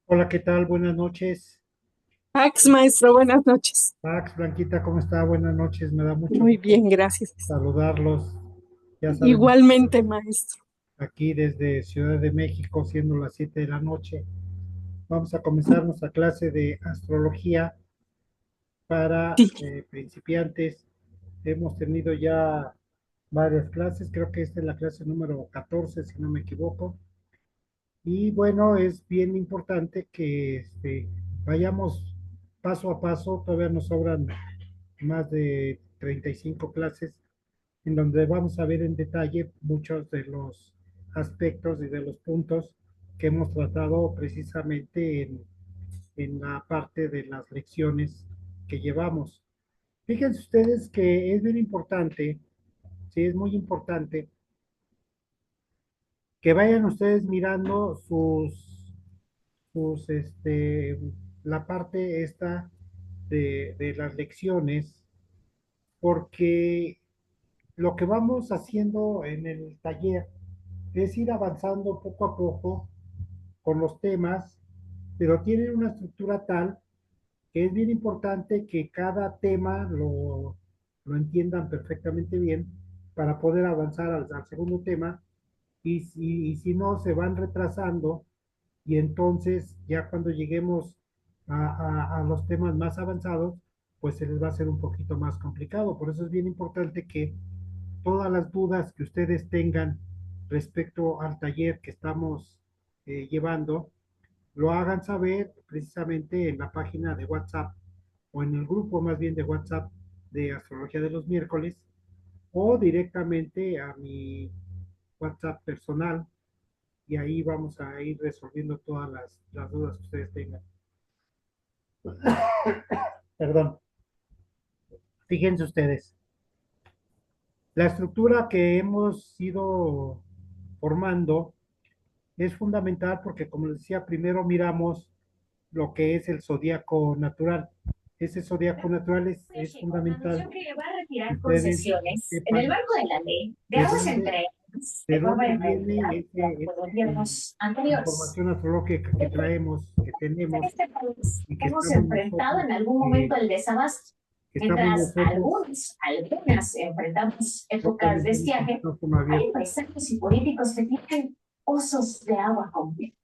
Hola, ¿qué tal? Buenas noches. Pax, maestro, buenas noches. Max, Blanquita, ¿cómo está? Buenas noches. Me da mucho Muy gusto bien, gracias. saludarlos. Ya sabemos, Igualmente, maestro. aquí desde Ciudad de México, siendo las 7 de la noche, vamos a comenzar nuestra clase de astrología para Sí, principiantes. Hemos tenido ya varias clases, creo que esta es la clase número 14, si no me equivoco. Y bueno, es bien importante que vayamos paso a paso, todavía nos sobran más de 35 clases en donde vamos a ver en detalle muchos de los aspectos y de los puntos que hemos tratado precisamente en la parte de las lecciones que llevamos. Fíjense ustedes que es bien importante, sí, es muy importante que vayan ustedes mirando la parte esta de las lecciones, porque lo que vamos haciendo en el taller es ir avanzando poco a poco con los temas, pero tienen una estructura tal que es bien importante que cada tema lo entiendan perfectamente bien para poder avanzar al segundo tema y si no se van retrasando y entonces ya cuando lleguemos a los temas más avanzados, pues se les va a hacer un poquito más complicado. Por eso es bien importante que todas las dudas que ustedes tengan respecto al taller que estamos llevando, lo hagan saber precisamente en la página de WhatsApp o en el grupo más bien de WhatsApp de Astrología de los Miércoles o directamente a mi WhatsApp personal y ahí vamos a ir resolviendo todas las dudas que ustedes tengan. Perdón, fíjense ustedes, la estructura que hemos ido formando es fundamental porque, como les decía, primero miramos lo que es el zodíaco natural. Ese zodíaco natural es México anunció fundamental que va a que retirar ustedes concesiones en el sepan marco de la ley de de aguas dónde, entre de de forma dónde irregular viene por gobiernos anteriores. información astrológica que traemos, que En tenemos este país y que hemos estamos enfrentado nosotros, en algún momento el desabasto, que estamos mientras nosotros algunas enfrentamos épocas de totalmente en un estiaje. micrófono Hay abierto. empresarios y políticos que tienen pozos de agua completos.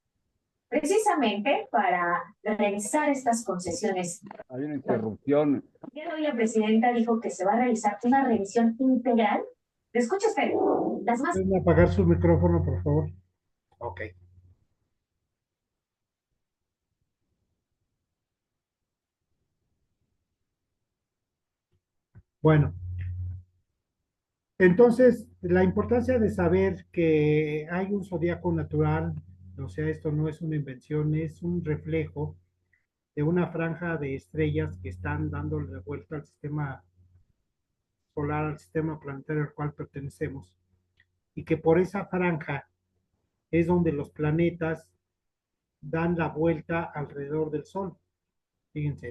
Precisamente para realizar estas concesiones. Hay una interrupción. Hoy la presidenta dijo que se va a realizar una revisión integral. ¿Te escuchas, Pedro? Las más. ¿Pueden apagar su micrófono, por favor? Ok. Bueno, entonces, la importancia de saber que hay un zodiaco natural, o sea, esto no es una invención, es un reflejo de una franja de estrellas que están dándole vuelta al sistema solar, al sistema planetario al cual pertenecemos, y que por esa franja es donde los planetas dan la vuelta alrededor del Sol. Fíjense,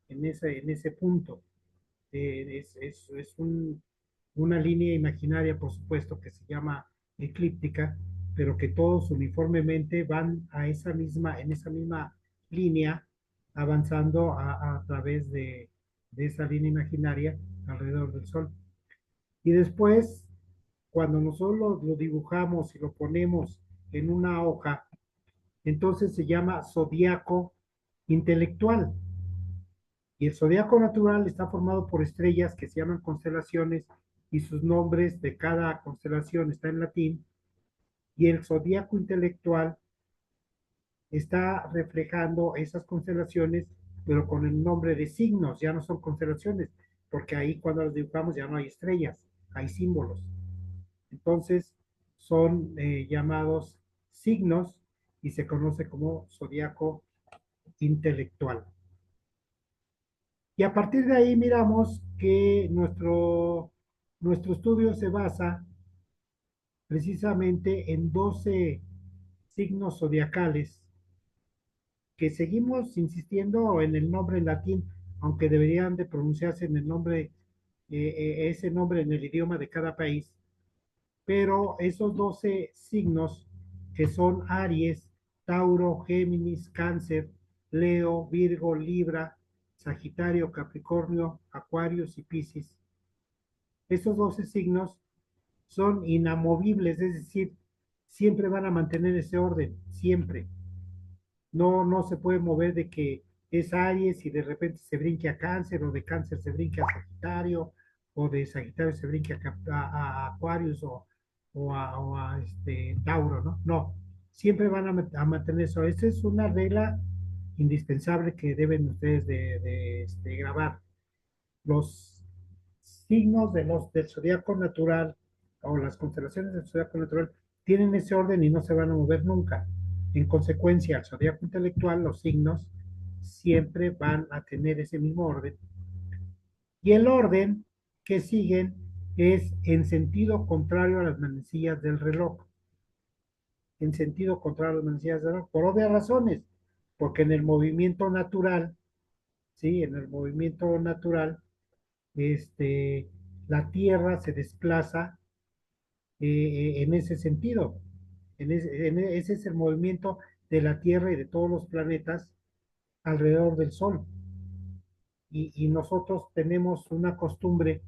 en ese punto. Es una línea imaginaria, por supuesto, que se llama eclíptica, pero que todos uniformemente van en esa misma línea, avanzando a través de esa línea imaginaria alrededor del Sol. Y después, cuando nosotros lo dibujamos y lo ponemos en una hoja, entonces se llama zodiaco intelectual. Y el zodiaco natural está formado por estrellas que se llaman constelaciones y sus nombres de cada constelación está en latín. Y el zodiaco intelectual está reflejando esas constelaciones, pero con el nombre de signos, ya no son constelaciones, porque ahí cuando las dibujamos ya no hay estrellas, hay símbolos. Entonces son llamados signos y se conoce como zodiaco intelectual. Y a partir de ahí miramos que nuestro estudio se basa precisamente en 12 signos zodiacales que seguimos insistiendo en el nombre en latín, aunque deberían de pronunciarse en el nombre, ese nombre en el idioma de cada país, pero esos 12 signos que son Aries, Tauro, Géminis, Cáncer, Leo, Virgo, Libra, Sagitario, Capricornio, Acuarios y Piscis, esos 12 signos son inamovibles, es decir, siempre van a mantener ese orden, siempre. No se puede mover de que es Aries y de repente se brinque a Cáncer, o de Cáncer se brinque a Sagitario, o de Sagitario se brinque a Acuarios, o a Tauro, ¿no? No, siempre van a mantener eso. Esa es una regla indispensable que deben ustedes de grabar. Los signos del zodiaco natural, o las constelaciones del zodiaco natural, tienen ese orden y no se van a mover nunca. En consecuencia, el zodiaco intelectual, los signos, siempre van a tener ese mismo orden. Y el orden que siguen es en sentido contrario a las manecillas del reloj. En sentido contrario a las manecillas del reloj, por obvias razones, porque en el movimiento natural, ¿sí? En el movimiento natural, este, la Tierra se desplaza en ese sentido. Ese es el movimiento de la Tierra y de todos los planetas alrededor del Sol. Y nosotros tenemos una costumbre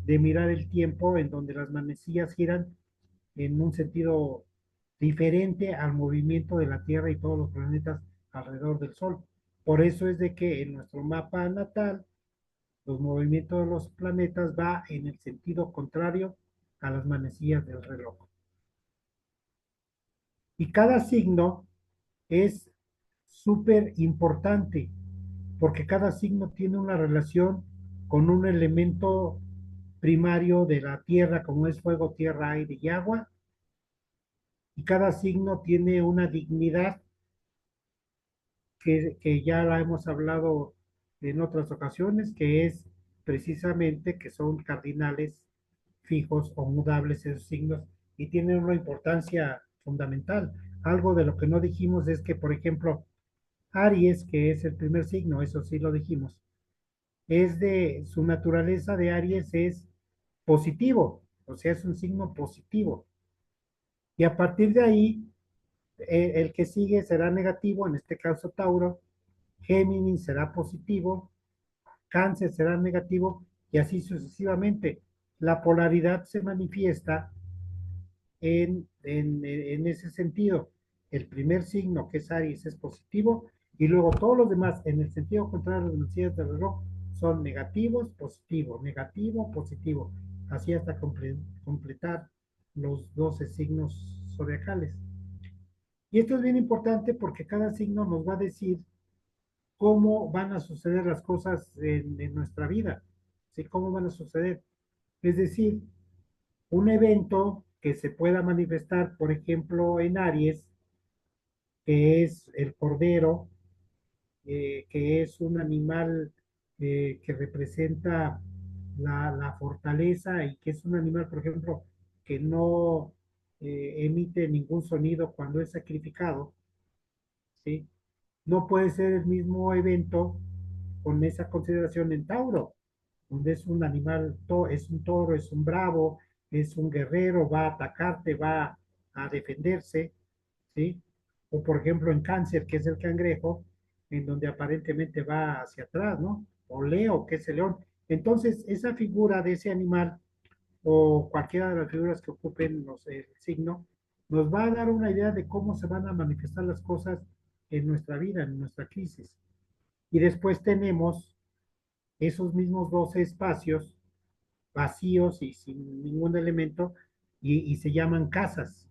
de mirar el tiempo en donde las manecillas giran en un sentido diferente al movimiento de la Tierra y todos los planetas alrededor del Sol. Por eso es de que en nuestro mapa natal los movimientos de los planetas va en el sentido contrario a las manecillas del reloj. Y cada signo es súper importante porque cada signo tiene una relación con un elemento primario de la tierra, como es fuego, tierra, aire y agua. Y cada signo tiene una dignidad que ya la hemos hablado en otras ocasiones, que es precisamente que son cardinales fijos o mudables esos signos y tienen una importancia fundamental. Algo de lo que no dijimos es que, por ejemplo, Aries, que es el primer signo, eso sí lo dijimos, es de su naturaleza de Aries es positivo, o sea, es un signo positivo. Y a partir de ahí, el que sigue será negativo, en este caso Tauro, Géminis será positivo, Cáncer será negativo y así sucesivamente. La polaridad se manifiesta en ese sentido. El primer signo, que es Aries, es positivo y luego todos los demás, en el sentido contrario a las manecillas del reloj, son negativos, positivo, negativo, positivo. Así hasta completar los 12 signos zodiacales. Y esto es bien importante porque cada signo nos va a decir cómo van a suceder las cosas en nuestra vida, ¿sí? Cómo van a suceder. Es decir, un evento que se pueda manifestar, por ejemplo, en Aries, que es el cordero, que es un animal que representa la fortaleza y que es un animal, por ejemplo, que no emite ningún sonido cuando es sacrificado, ¿sí? No puede ser el mismo evento con esa consideración en Tauro, donde es un animal, es un toro, es un bravo, es un guerrero, va a atacarte, va a defenderse, ¿sí? O por ejemplo en Cáncer, que es el cangrejo, en donde aparentemente va hacia atrás, ¿no? O Leo, que es el león. Entonces, esa figura de ese animal, o cualquiera de las figuras que ocupen el signo, nos va a dar una idea de cómo se van a manifestar las cosas en nuestra vida, en nuestra crisis. Y después tenemos esos mismos 12 espacios vacíos y sin ningún elemento y se llaman casas.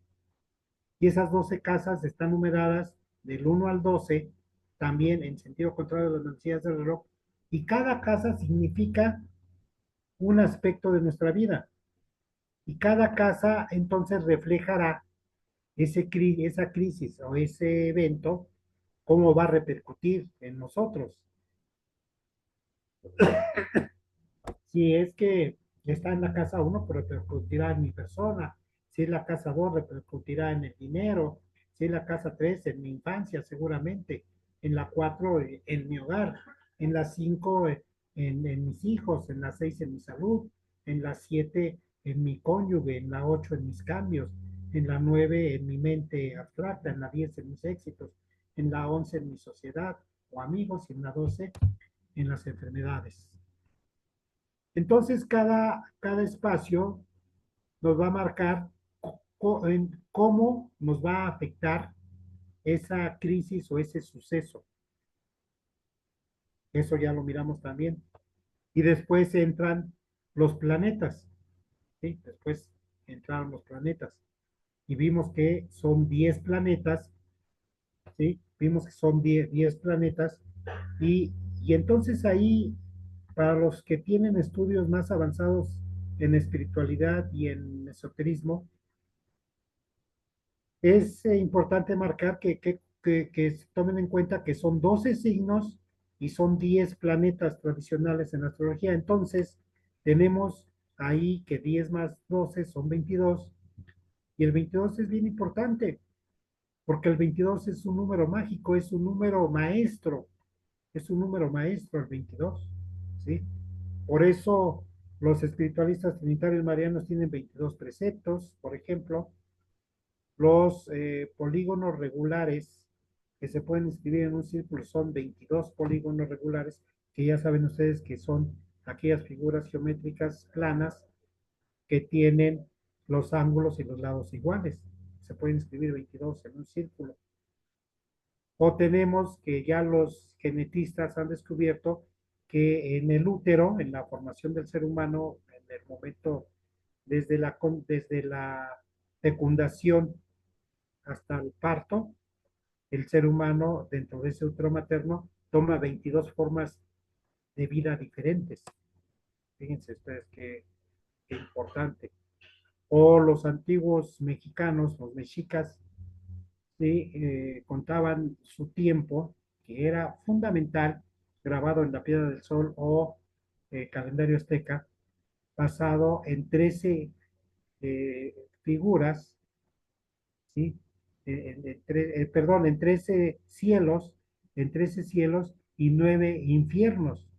Y esas 12 casas están numeradas del 1 al 12, también en sentido contrario a las manecillas del reloj, y cada casa significa un aspecto de nuestra vida. Y cada casa entonces reflejará esa crisis o ese evento, cómo va a repercutir en nosotros. Si es que está en la casa 1, pues repercutirá en mi persona. Si es la casa 2, repercutirá en el dinero. Si es la casa 3, en mi infancia, seguramente. en la 4 en mi hogar, en la 5 en mis hijos, en la 6 en mi salud, en la 7 en mi cónyuge, en la 8 en mis cambios, en la 9 en mi mente abstracta, en la 10 en mis éxitos, en la 11 en mi sociedad o amigos y en la 12 en las enfermedades. Entonces, cada espacio nos va a marcar cómo nos va a afectar esa crisis o ese suceso. Eso ya lo miramos también. Y después entran los planetas, ¿sí? Después entraron los planetas. Y vimos que son 10 planetas, ¿sí? Vimos que son 10 planetas. Y entonces ahí, para los que tienen estudios más avanzados en espiritualidad y en esoterismo, es importante marcar que tomen en cuenta que son 12 signos y son 10 planetas tradicionales en la astrología. Entonces, tenemos ahí que 10 más 12 son 22 y el 22 es bien importante porque el 22 es un número mágico, es un número maestro, es un número maestro el 22, ¿sí? Por eso los espiritualistas trinitarios marianos tienen 22 preceptos, por ejemplo. Los polígonos regulares que se pueden escribir en un círculo son 22 polígonos regulares, que ya saben ustedes que son aquellas figuras geométricas planas que tienen los ángulos y los lados iguales. Se pueden escribir 22 en un círculo. O tenemos que ya los genetistas han descubierto que en el útero, en la formación del ser humano, en el momento desde la fecundación hasta el parto, el ser humano dentro de ese útero materno toma 22 formas de vida diferentes. Fíjense ustedes qué importante. O los antiguos mexicanos, los mexicas, ¿sí? Contaban su tiempo, que era fundamental, grabado en la piedra del sol o calendario azteca, basado en 13 figuras, ¿sí? Perdón, en 13 cielos y 9 infiernos.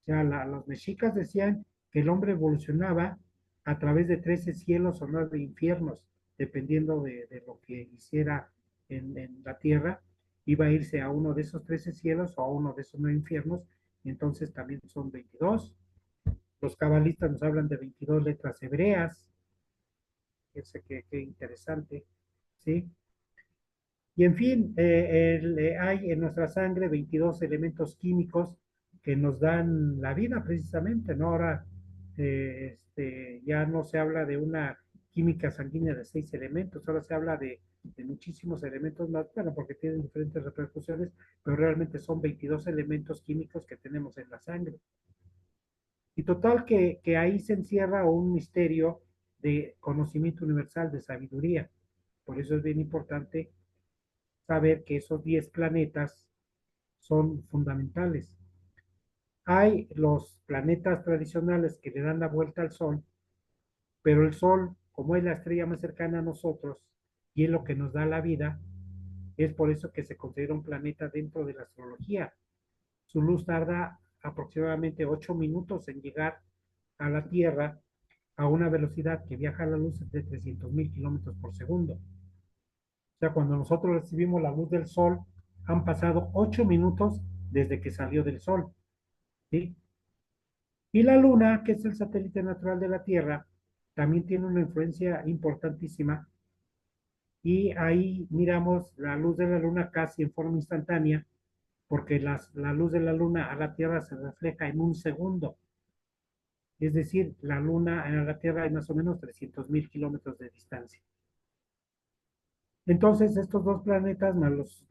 O sea, los mexicas decían que el hombre evolucionaba a través de 13 cielos o 9 infiernos, dependiendo de lo que hiciera en la tierra, iba a irse a uno de esos 13 cielos o a uno de esos 9 infiernos, y entonces también son 22. Los cabalistas nos hablan de 22 letras hebreas, fíjense qué interesante, ¿sí? Y en fin, hay en nuestra sangre 22 elementos químicos que nos dan la vida precisamente, ¿no? Ahora ya no se habla de una química sanguínea de 6 elementos, ahora se habla de muchísimos elementos más, bueno, porque tienen diferentes repercusiones, pero realmente son 22 elementos químicos que tenemos en la sangre. Y total que ahí se encierra un misterio de conocimiento universal, de sabiduría. Por eso es bien importante saber que esos 10 planetas son fundamentales. Hay los planetas tradicionales que le dan la vuelta al Sol, pero el Sol, como es la estrella más cercana a nosotros y es lo que nos da la vida, es por eso que se considera un planeta dentro de la astrología. Su luz tarda aproximadamente 8 minutos en llegar a la Tierra a una velocidad que viaja la luz de 300.000 kilómetros por segundo. O sea, cuando nosotros recibimos la luz del sol, han pasado 8 minutos desde que salió del sol, ¿sí? Y la luna, que es el satélite natural de la Tierra, también tiene una influencia importantísima. Y ahí miramos la luz de la luna casi en forma instantánea, porque la luz de la luna a la Tierra se refleja en un segundo. Es decir, la luna a la Tierra hay más o menos 300.000 kilómetros de distancia. Entonces, estos dos planetas, más los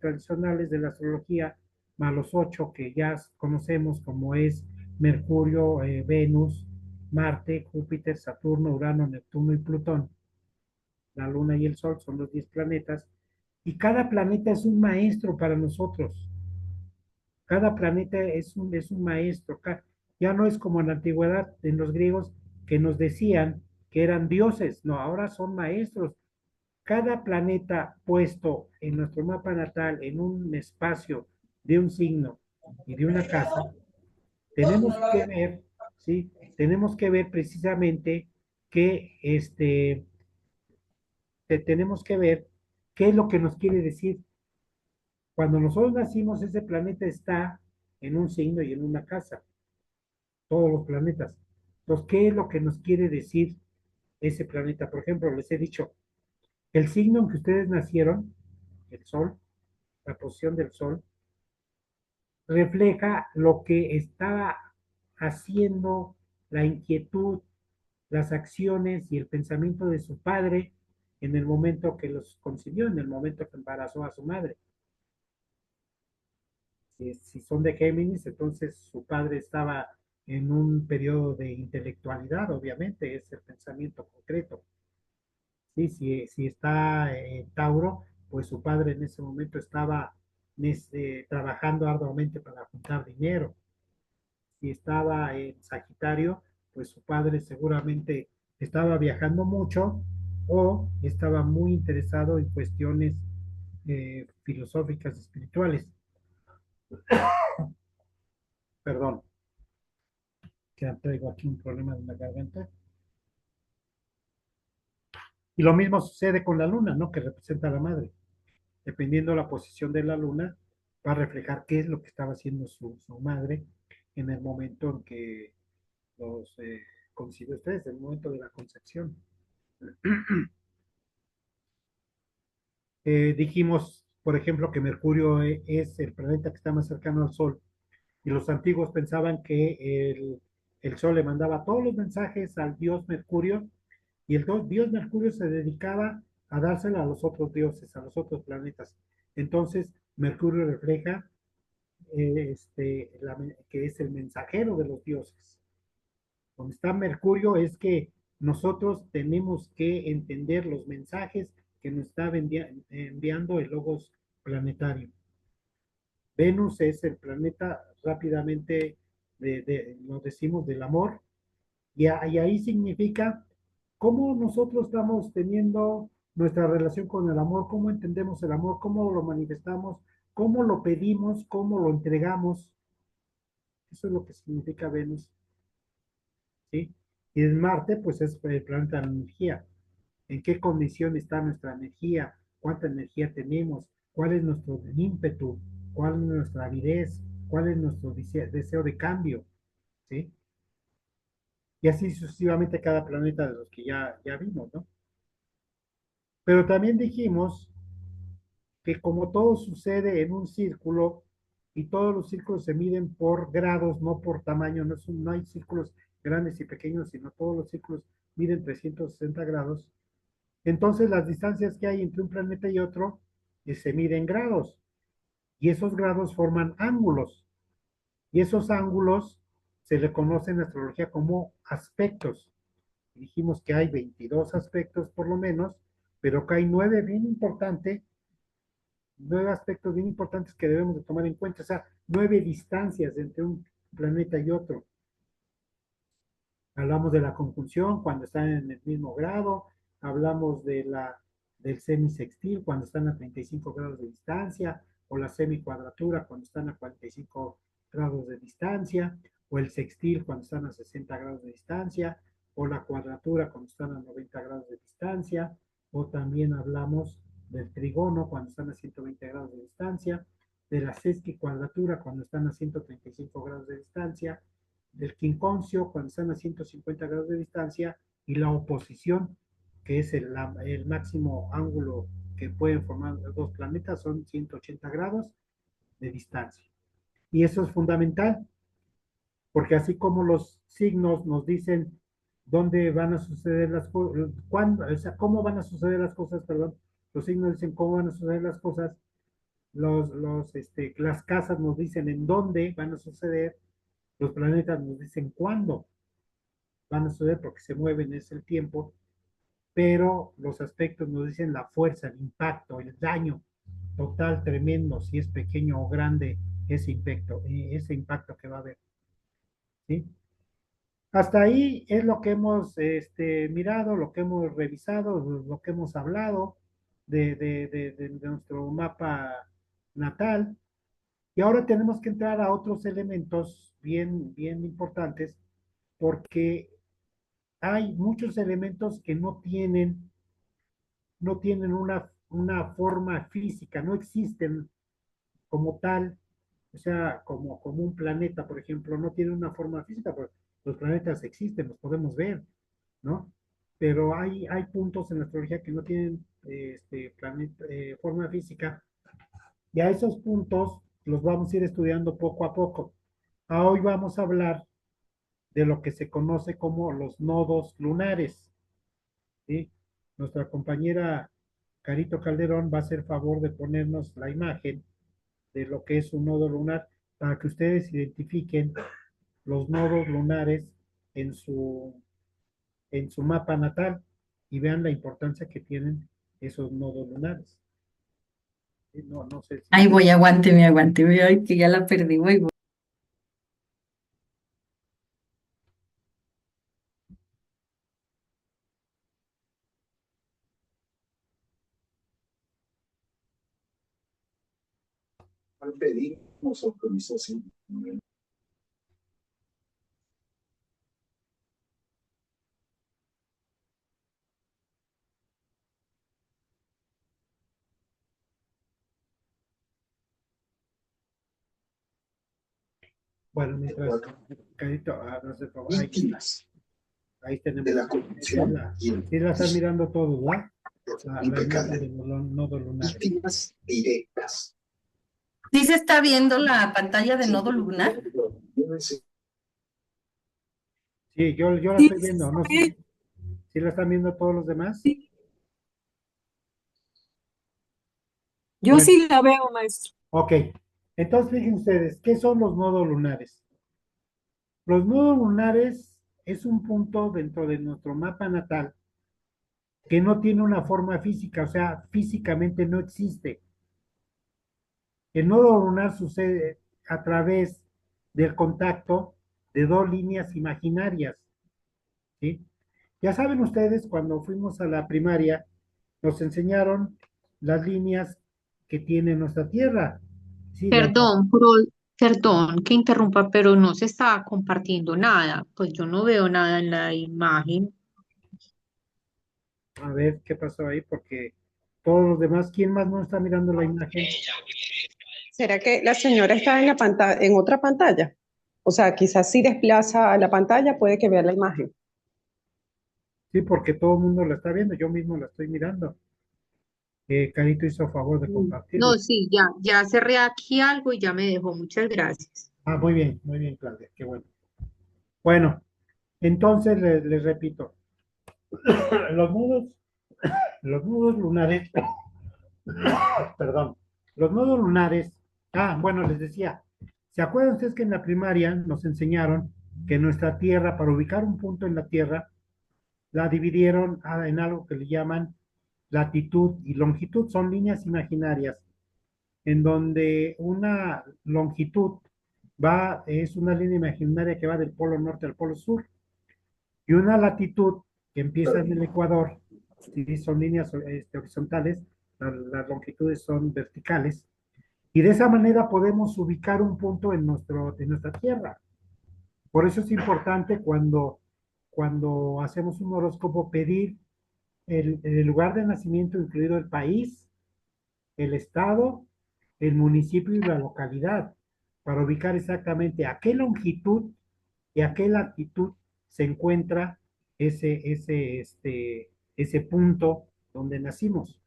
tradicionales de la astrología, más los 8 que ya conocemos como es Mercurio, Venus, Marte, Júpiter, Saturno, Urano, Neptuno y Plutón, la Luna y el Sol son los 10 planetas, y cada planeta es un maestro para nosotros. Cada planeta es un maestro. Ya no es como en la antigüedad, en los griegos, que nos decían que eran dioses, no, ahora son maestros cada planeta puesto en nuestro mapa natal en un espacio de un signo y de una casa, tenemos que ver, ¿sí? Tenemos que ver precisamente que tenemos que ver qué es lo que nos quiere decir. Cuando nosotros nacimos, ese planeta está en un signo y en una casa, todos los planetas. Entonces, ¿qué es lo que nos quiere decir ese planeta? Por ejemplo, les he dicho, el signo en que ustedes nacieron, el Sol, la posición del Sol, refleja lo que estaba haciendo, la inquietud, las acciones y el pensamiento de su padre en el momento que los concibió, en el momento que embarazó a su madre. Si son de Géminis, entonces su padre estaba en un periodo de intelectualidad, obviamente, es el pensamiento concreto. ¿Sí? Si está en Tauro, pues su padre en ese momento estaba trabajando arduamente para juntar dinero. Si estaba en Sagitario, pues su padre seguramente estaba viajando mucho o estaba muy interesado en cuestiones filosóficas, espirituales. Perdón, que traigo aquí un problema de la garganta. Y lo mismo sucede con la luna, ¿no? Que representa a la madre. Dependiendo de la posición de la luna, va a reflejar qué es lo que estaba haciendo su madre en el momento en que los concibió ustedes, en el momento de la concepción. Dijimos, por ejemplo, que Mercurio es el planeta que está más cercano al Sol y los antiguos pensaban que el Sol le mandaba todos los mensajes al dios Mercurio y el dios Mercurio se dedicaba a dársela a los otros dioses, a los otros planetas. Entonces, Mercurio refleja que es el mensajero de los dioses. Donde está Mercurio es que nosotros tenemos que entender los mensajes que nos está enviando el logos planetario. Venus es el planeta rápidamente, lo decimos, del amor, y ahí significa cómo nosotros estamos teniendo nuestra relación con el amor, cómo entendemos el amor, cómo lo manifestamos, cómo lo pedimos, cómo lo entregamos. Eso es lo que significa Venus, ¿sí? Y en Marte, pues es el planeta de la energía. ¿En qué condición está nuestra energía? ¿Cuánta energía tenemos? ¿Cuál es nuestro ímpetu? ¿Cuál es nuestra avidez? ¿Cuál es nuestro deseo de cambio? ¿Sí? Y así sucesivamente cada planeta de los que ya vimos, ¿no? Pero también dijimos que como todo sucede en un círculo y todos los círculos se miden por grados, no por tamaño, no hay círculos grandes y pequeños, sino todos los círculos miden 360 grados, entonces las distancias que hay entre un planeta y otro se miden grados y esos grados forman ángulos y esos ángulos se le conoce en astrología como aspectos. Dijimos que hay 22 aspectos por lo menos, pero que hay nueve aspectos bien importantes que debemos de tomar en cuenta, o sea, 9 distancias entre un planeta y otro. Hablamos de la conjunción cuando están en el mismo grado, hablamos del semisextil cuando están a 35 grados de distancia, o la semicuadratura cuando están a 45 grados de distancia, o el sextil cuando están a 60 grados de distancia, o la cuadratura cuando están a 90 grados de distancia, o también hablamos del trigono cuando están a 120 grados de distancia, de la sesquicuadratura cuando están a 135 grados de distancia, del quinconcio cuando están a 150 grados de distancia y la oposición, que es el máximo ángulo que pueden formar los dos planetas, son 180 grados de distancia. Y eso es fundamental, porque así como los signos nos dicen dónde van a suceder las cosas, o sea, cómo van a suceder las cosas, perdón, los signos dicen cómo van a suceder las cosas, las casas nos dicen en dónde van a suceder, los planetas nos dicen cuándo van a suceder porque se mueven, es el tiempo, pero los aspectos nos dicen la fuerza, el impacto, el daño total, tremendo, si es pequeño o grande ese impacto que va a haber. ¿Sí? Hasta ahí es lo que hemos mirado, lo que hemos revisado, lo que hemos hablado. de nuestro mapa natal. Y ahora tenemos que entrar a otros elementos bien importantes, porque hay muchos elementos que no tienen una forma física, no existen como tal, o sea, como un planeta, por ejemplo, no tiene una forma física, porque los planetas existen, los podemos ver, ¿no? Pero hay puntos en la astrología que no tienen forma física, y a esos puntos los vamos a ir estudiando poco a poco. Hoy vamos a hablar de lo que se conoce como los nodos lunares, ¿sí? Nuestra compañera Carito Calderón va a hacer favor de ponernos la imagen de lo que es un nodo lunar para que ustedes identifiquen los nodos lunares en su, en su mapa natal y vean la importancia que tienen esos nodos lunares. No sé si... Ay, voy, aguánteme, ay, que ya la perdí, voy. Al pedir nos autorización. Bueno, mientras Carito, no sé, Víctimas ahí tenemos. de la corrupción y Sí la están mirando todos, ¿verdad? La imagen impecable. de los nodos lunares. Víctimas directas. ¿Sí se está viendo la pantalla de nodo lunar? Sí, yo la Sí, estoy viendo, no sé si la están viendo todos los demás. sí. Yo Bueno, sí la veo, maestro. ok. Entonces, fíjense ustedes, ¿qué son los nodos lunares? Los nodos lunares es un punto dentro de nuestro mapa natal que no tiene una forma física, o sea, físicamente no existe. El nodo lunar sucede a través del contacto de dos líneas imaginarias, ¿sí? Ya saben ustedes, cuando fuimos a la primaria, nos enseñaron las líneas que tiene nuestra Tierra. Sí, Perdón que interrumpa, pero no se está compartiendo nada. Pues yo no veo nada en la imagen. a ver qué pasó ahí, porque todos los demás, ¿quién más no está mirando la imagen? ¿Será que la señora está en la pantalla, en otra pantalla? O sea, quizás si desplaza la pantalla puede que vea la imagen. Sí, porque todo el mundo la está viendo, yo mismo la estoy mirando. Carito hizo favor de No, compartirla. sí, ya cerré aquí algo y ya me dejó. Muchas gracias. Ah, muy bien, Claudia, qué bueno. Bueno, entonces les repito, los nudos, los nudos lunares, perdón, los nudos lunares, bueno, les decía, ¿se acuerdan ustedes que en la primaria nos enseñaron que nuestra Tierra, para ubicar un punto en la Tierra, la dividieron en algo que le llaman latitud y longitud? Son líneas imaginarias en donde una longitud es una línea imaginaria que va del polo norte al polo sur, y una latitud que empieza en el ecuador, si son líneas horizontales, las longitudes son verticales, y de esa manera podemos ubicar un punto en nuestra Tierra. Por eso es importante cuando hacemos un horóscopo pedir el lugar de nacimiento, incluido el país, el estado, el municipio y la localidad, para ubicar exactamente a qué longitud y a qué latitud se encuentra ese punto donde nacimos.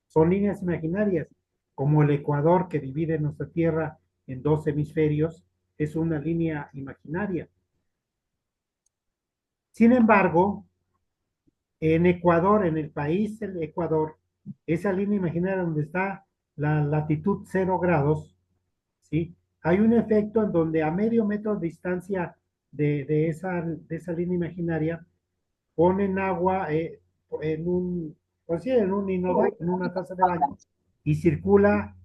Son líneas imaginarias, como el Ecuador, que divide nuestra Tierra en dos hemisferios, es una línea imaginaria. Sin embargo, en Ecuador, en el país el Ecuador, esa línea imaginaria donde está la latitud 0 grados, ¿sí? Hay un efecto en donde a medio metro de distancia de esa línea imaginaria ponen agua en un, pues sí, en un inodoro, en una taza de baño, y circula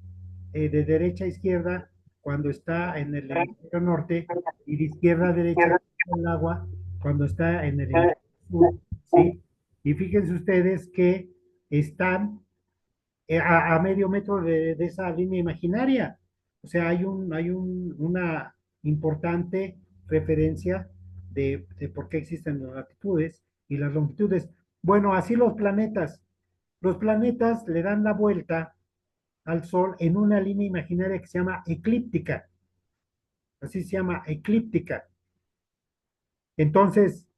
de derecha a izquierda cuando está en el hemisferio norte, y de izquierda a derecha el agua cuando está en el hemisferio sur, ¿sí? Y fíjense ustedes que están a medio metro de esa línea imaginaria. O sea, una importante referencia de por qué existen las latitudes y las longitudes. Bueno, así los planetas. Los planetas le dan la vuelta al Sol en una línea imaginaria que se llama eclíptica. Así se llama, eclíptica. Entonces,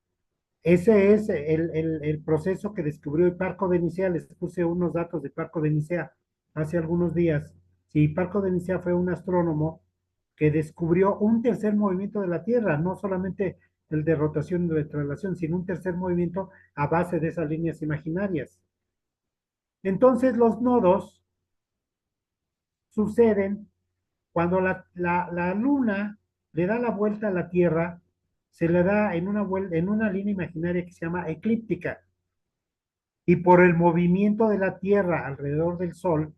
ese es el proceso que descubrió Hiparco de Nicea. Les puse unos datos de Hiparco de Nicea hace algunos días. Sí, Hiparco de Nicea fue un astrónomo que descubrió un tercer movimiento de la Tierra, no solamente el de rotación y de traslación, sino un tercer movimiento a base de esas líneas imaginarias. Entonces, los nodos suceden cuando la Luna le da la vuelta a la Tierra, se le da en una línea imaginaria que se llama eclíptica. Y por el movimiento de la Tierra alrededor del Sol,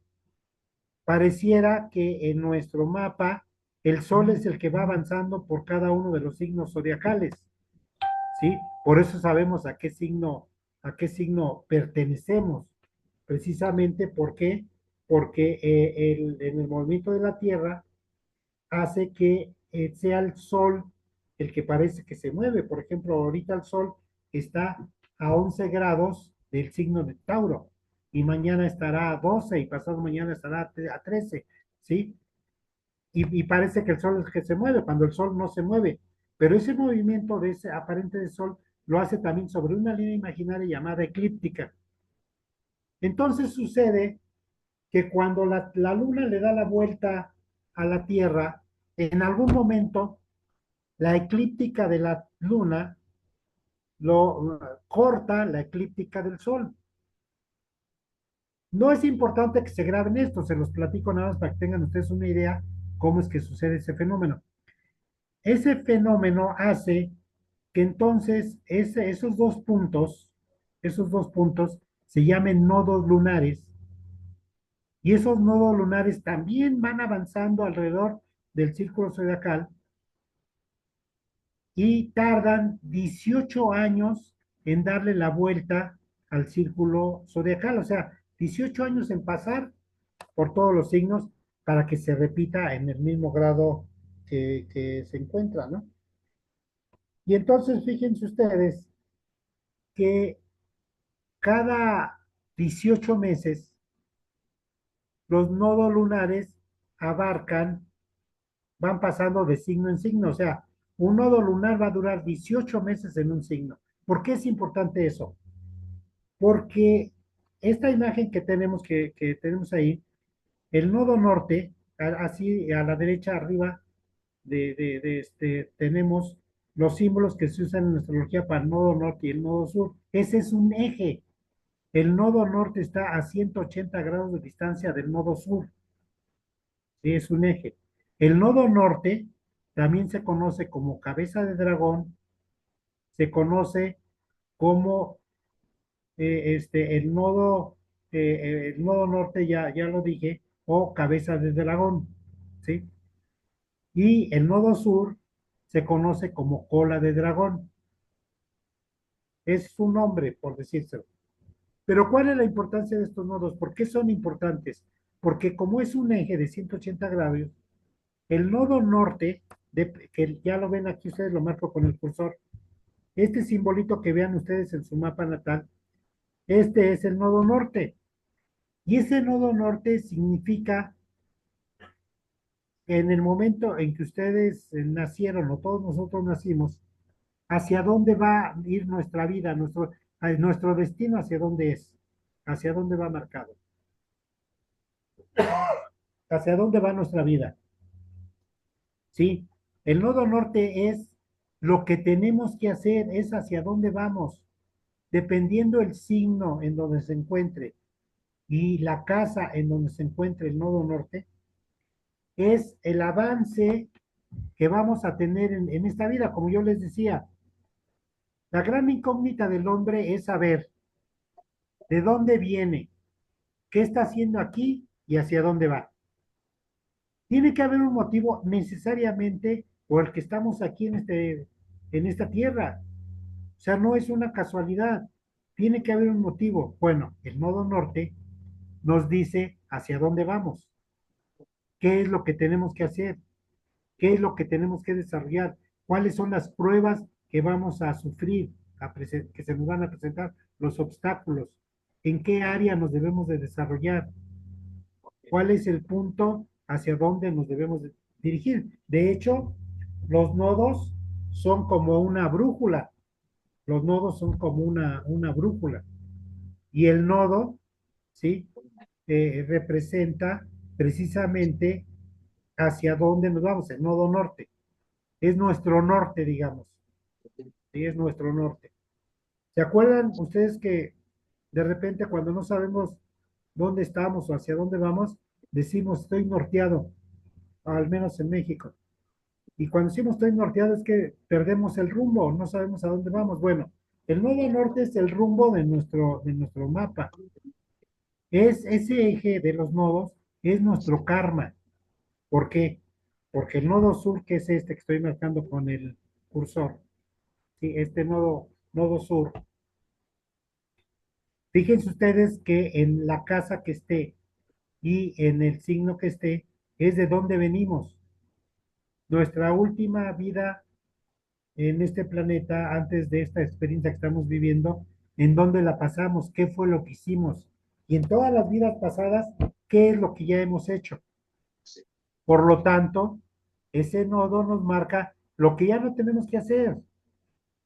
pareciera que en nuestro mapa el Sol es el que va avanzando por cada uno de los signos zodiacales, ¿sí? Por eso sabemos a qué signo pertenecemos, precisamente porque en el movimiento de la Tierra hace que sea el Sol el que parece que se mueve. Por ejemplo, ahorita el Sol está a 11 grados del signo de Tauro y mañana estará a 12 y pasado mañana estará a 13, ¿sí? Y parece que el Sol es el que se mueve cuando el Sol no se mueve. Pero ese movimiento de ese aparente de Sol lo hace también sobre una línea imaginaria llamada eclíptica. Entonces sucede que cuando la Luna le da la vuelta a la Tierra, en algún momento la eclíptica de la Luna lo corta la eclíptica del Sol. No es importante que se graben esto, se los platico nada más para que tengan ustedes una idea cómo es que sucede ese fenómeno. Ese fenómeno hace que entonces esos dos puntos se llamen nodos lunares, y esos nodos lunares también van avanzando alrededor del círculo zodiacal y tardan 18 años en darle la vuelta al círculo zodiacal, o sea, 18 años en pasar por todos los signos para que se repita en el mismo grado que se encuentra, ¿no? Y entonces fíjense ustedes que cada 18 meses los nodos lunares abarcan, van pasando de signo en signo, o sea, un nodo lunar va a durar 18 meses en un signo. ¿Por qué es importante eso? Porque esta imagen que tenemos ahí, el nodo norte, así a la derecha arriba tenemos los símbolos que se usan en astrología para el nodo norte y el nodo sur. Ese es un eje. El nodo norte está a 180 grados de distancia del nodo sur. Sí, es un eje. El nodo norte también se conoce como cabeza de dragón, se conoce como el nodo norte, ya lo dije, o cabeza de dragón, ¿sí? Y el nodo sur se conoce como cola de dragón. Es su nombre, por decírselo. Pero ¿cuál es la importancia de estos nodos? ¿Por qué son importantes? Porque como es un eje de 180 grados, el nodo norte, que ya lo ven aquí, ustedes lo marco con el cursor, este simbolito que vean ustedes en su mapa natal, este es el nodo norte. Y ese nodo norte significa que en el momento en que ustedes nacieron o todos nosotros nacimos, hacia dónde va a ir nuestra vida, nuestro destino, hacia dónde es, hacia dónde va marcado, hacia dónde va nuestra vida. ¿Sí? El nodo norte es lo que tenemos que hacer, es hacia dónde vamos, dependiendo el signo en donde se encuentre y la casa en donde se encuentre el nodo norte, es el avance que vamos a tener en esta vida. Como yo les decía, la gran incógnita del hombre es saber de dónde viene, qué está haciendo aquí y hacia dónde va. Tiene que haber un motivo necesariamente por el que estamos aquí en esta tierra. O sea, no es una casualidad. Tiene que haber un motivo. Bueno, el nodo norte nos dice hacia dónde vamos, qué es lo que tenemos que hacer, qué es lo que tenemos que desarrollar, cuáles son las pruebas que vamos a sufrir, que se nos van a presentar, los obstáculos, en qué área nos debemos de desarrollar, cuál es el punto hacia dónde nos debemos de dirigir. De hecho, los nodos son como una brújula. Los nodos son como una brújula. Y el nodo, ¿sí? Representa precisamente hacia dónde nos vamos, el nodo norte. Es nuestro norte, digamos. Sí, es nuestro norte. ¿Se acuerdan ustedes que de repente cuando no sabemos dónde estamos o hacia dónde vamos, decimos estoy norteado, al menos en México? Y cuando decimos estoy norteado es que perdemos el rumbo, no sabemos a dónde vamos. Bueno, el nodo norte es el rumbo de nuestro mapa. Es ese eje de los nodos, es nuestro karma. ¿Por qué? Porque el nodo sur, que es este que estoy marcando con el cursor, ¿sí? Este nodo sur. Fíjense ustedes que en la casa que esté y en el signo que esté, es de dónde venimos. Nuestra última vida en este planeta, antes de esta experiencia que estamos viviendo, en dónde la pasamos, qué fue lo que hicimos. Y en todas las vidas pasadas, qué es lo que ya hemos hecho. Por lo tanto, ese nodo nos marca lo que ya no tenemos que hacer,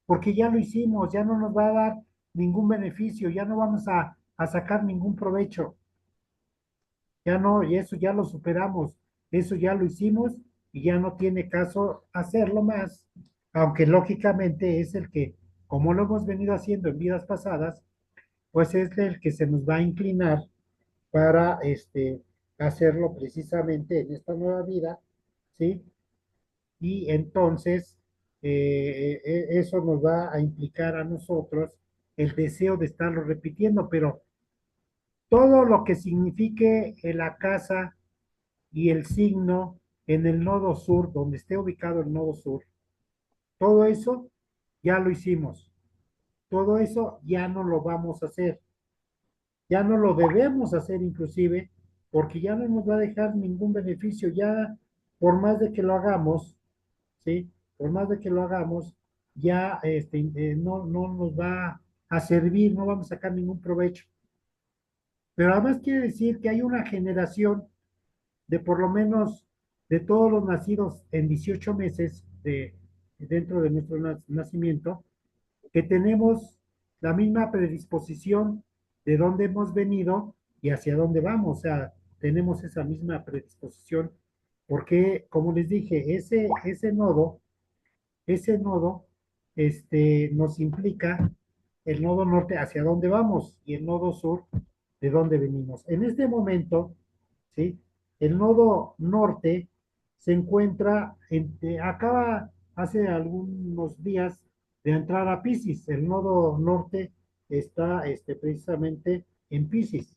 porque ya lo hicimos, ya no nos va a dar ningún beneficio, ya no vamos a sacar ningún provecho. Ya no, y eso ya lo superamos, eso ya lo hicimos y ya no tiene caso hacerlo más, aunque lógicamente es el que, como lo hemos venido haciendo en vidas pasadas, pues es el que se nos va a inclinar para hacerlo precisamente en esta nueva vida, ¿sí? Y entonces eso nos va a implicar a nosotros el deseo de estarlo repitiendo, pero todo lo que signifique la casa y el signo en el nodo sur, donde esté ubicado el nodo sur, todo eso ya lo hicimos. Todo eso ya no lo vamos a hacer. Ya no lo debemos hacer inclusive, porque ya no nos va a dejar ningún beneficio. Ya, por más de que lo hagamos, ¿sí? Por más de que lo hagamos, ya no nos va a servir, no vamos a sacar ningún provecho. Pero además quiere decir que hay una generación de por lo menos de todos los nacidos en 18 meses dentro de nuestro nacimiento, que tenemos la misma predisposición de dónde hemos venido y hacia dónde vamos. O sea, tenemos esa misma predisposición porque, como les dije, ese nodo nos implica el nodo norte hacia dónde vamos y el nodo sur de dónde venimos. En este momento, ¿sí? El nodo norte se encuentra, acaba hace algunos días de entrar a Pisces. El nodo norte está precisamente en Pisces.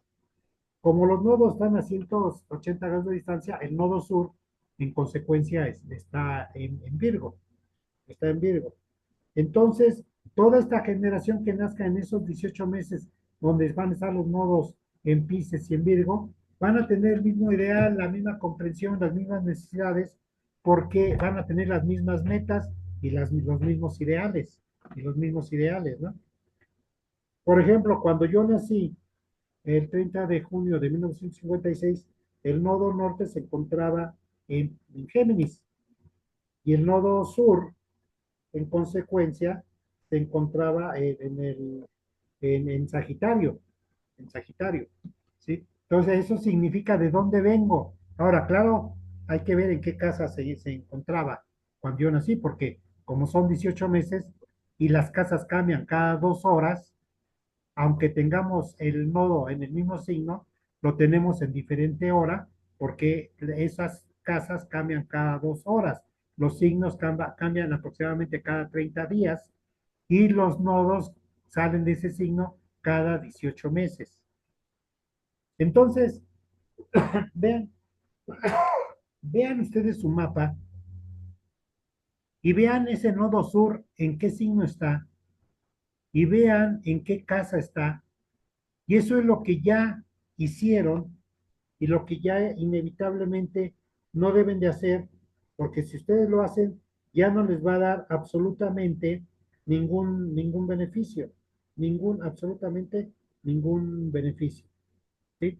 Como los nodos están a 180 grados de distancia, el nodo sur, en consecuencia, está en Virgo. Está en Virgo. Entonces, toda esta generación que nazca en esos 18 meses donde van a estar los nodos en Pisces y en Virgo, van a tener el mismo ideal, la misma comprensión, las mismas necesidades, porque van a tener las mismas metas y los mismos ideales, ¿no? Por ejemplo, cuando yo nací el 30 de junio de 1956, el nodo norte se encontraba en Géminis y el nodo sur en consecuencia, se encontraba en Sagitario, ¿sí? Entonces, eso significa de dónde vengo. Ahora, claro, hay que ver en qué casa se encontraba cuando yo nací, porque como son 18 meses y las casas cambian cada 2 horas, aunque tengamos el nodo en el mismo signo, lo tenemos en diferente hora, porque esas casas cambian cada 2 horas. Los signos cambian aproximadamente cada 30 días y los nodos salen de ese signo cada 18 meses. Entonces, vean, vean ustedes su mapa y vean ese nodo sur en qué signo está y vean en qué casa está. Y eso es lo que ya hicieron y lo que ya inevitablemente no deben de hacer, porque si ustedes lo hacen, ya no les va a dar absolutamente ningún beneficio, absolutamente ningún beneficio, ¿sí?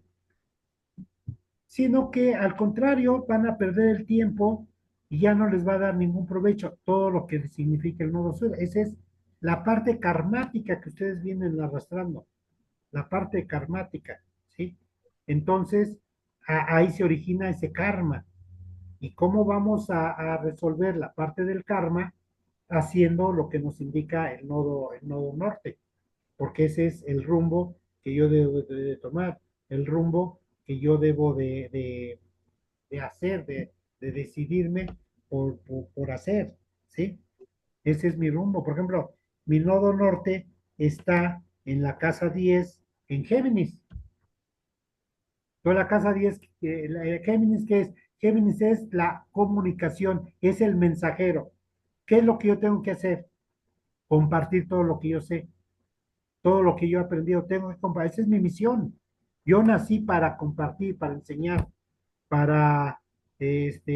Sino que al contrario van a perder el tiempo y ya no les va a dar ningún provecho todo lo que significa el nodo sur. Esa es la parte karmática que ustedes vienen arrastrando, la parte karmática, ¿sí? Entonces, ahí se origina ese karma. ¿Y cómo vamos a resolver la parte del karma? Haciendo lo que nos indica el nodo norte, porque ese es el rumbo que yo debo de tomar, el rumbo que yo debo de hacer, de decidirme por hacer, ¿sí? Ese es mi rumbo. Por ejemplo, mi nodo norte está en la casa 10 en Géminis. Toda la casa 10, Géminis, ¿qué es? Géminis es la comunicación, es el mensajero. ¿Qué es lo que yo tengo que hacer? Compartir todo lo que yo sé, todo lo que yo he aprendido, tengo que compartir. Esa es mi misión. Yo nací para compartir, para enseñar, para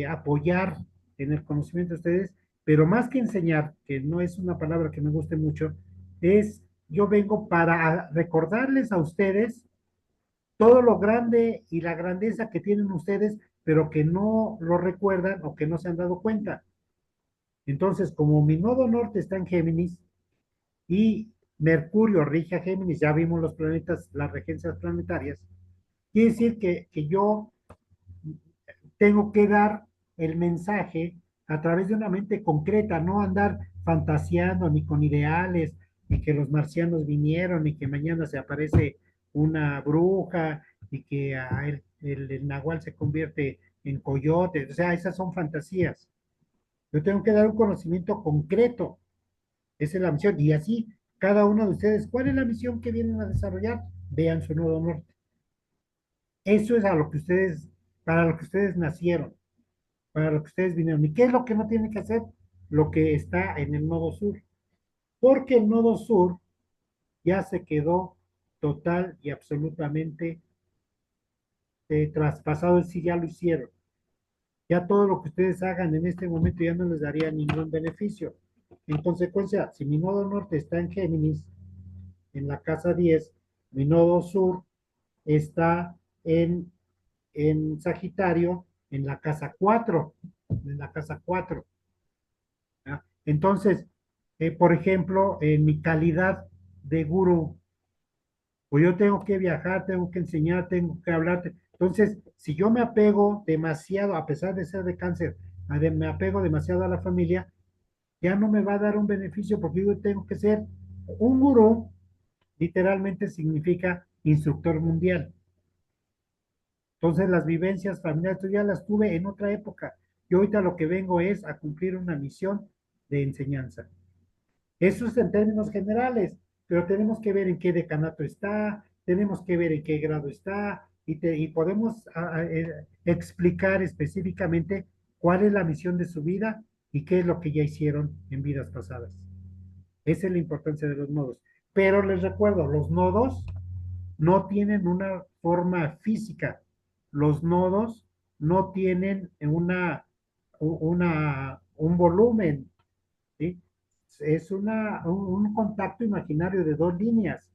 apoyar en el conocimiento de ustedes, pero más que enseñar, que no es una palabra que me guste mucho, es yo vengo para recordarles a ustedes todo lo grande y la grandeza que tienen ustedes, pero que no lo recuerdan o que no se han dado cuenta. Entonces, como mi nodo norte está en Géminis y Mercurio rige a Géminis, ya vimos los planetas, las regencias planetarias, quiere decir que yo tengo que dar el mensaje a través de una mente concreta, no andar fantaseando ni con ideales, ni que los marcianos vinieron, ni que mañana se aparece una bruja, y que el nahual se convierte en coyote, o sea, esas son fantasías. Yo tengo que dar un conocimiento concreto, esa es la misión, y así cada uno de ustedes, ¿cuál es la misión que vienen a desarrollar? Vean su nodo norte. Eso es a lo que ustedes, para lo que ustedes nacieron, para lo que ustedes vinieron. ¿Y qué es lo que no tienen que hacer? Lo que está en el nodo sur. Porque el nodo sur ya se quedó total y absolutamente traspasado, es decir, ya lo hicieron. Ya todo lo que ustedes hagan en este momento ya no les daría ningún beneficio. En consecuencia, si mi nodo norte está en Géminis, en la casa 10, mi nodo sur está en Sagitario, en la casa 4, en la casa 4. ¿Ya? Entonces, por ejemplo, en mi calidad de gurú, pues yo tengo que viajar, tengo que enseñar, tengo que hablar. Entonces, si yo me apego demasiado, a pesar de ser de cáncer, me apego demasiado a la familia, ya no me va a dar un beneficio porque yo tengo que ser un gurú, literalmente significa instructor mundial. Entonces, las vivencias familiares, yo ya las tuve en otra época. Yo ahorita lo que vengo es a cumplir una misión de enseñanza. Eso es en términos generales, pero tenemos que ver en qué decanato está, tenemos que ver en qué grado está, y podemos explicar específicamente cuál es la misión de su vida y qué es lo que ya hicieron en vidas pasadas. Esa es la importancia de los nodos. Pero les recuerdo, los nodos no tienen una forma física. Los nodos no tienen un volumen, ¿sí? Es un contacto imaginario de dos líneas,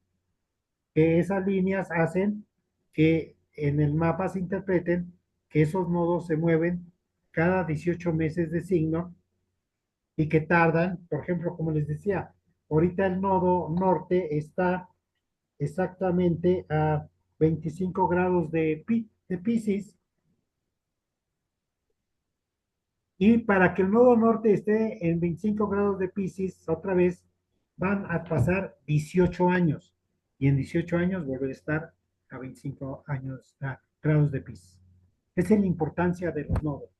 que esas líneas hacen que en el mapa se interpreten que esos nodos se mueven cada 18 meses de signo y que tardan, por ejemplo, como les decía, ahorita el nodo norte está exactamente a 25 grados de Piscis, y para que el nodo norte esté en 25 grados de Piscis, otra vez van a pasar 18 años, y en 18 años volver a estar a 25 grados de Piscis. Esa es la importancia de los nodos.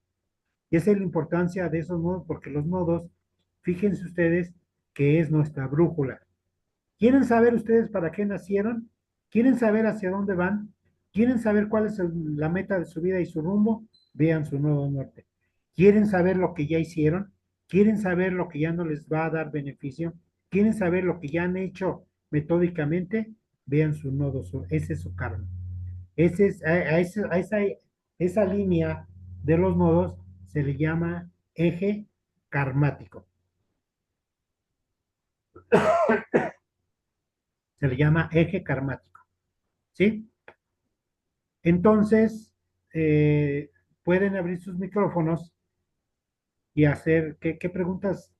Y esa es la importancia de esos nodos, porque los nodos, fíjense ustedes, que es nuestra brújula. ¿Quieren saber ustedes para qué nacieron? ¿Quieren saber hacia dónde van? ¿Quieren saber cuál es la meta de su vida y su rumbo? Vean su nodo norte. ¿Quieren saber lo que ya hicieron? ¿Quieren saber lo que ya no les va a dar beneficio? ¿Quieren saber lo que ya han hecho metódicamente? Vean su nodo sur. Ese es su karma. Esa línea de los nodos se le llama eje karmático. Se le llama eje karmático. ¿Sí? Entonces, pueden abrir sus micrófonos y hacer, ¿qué preguntas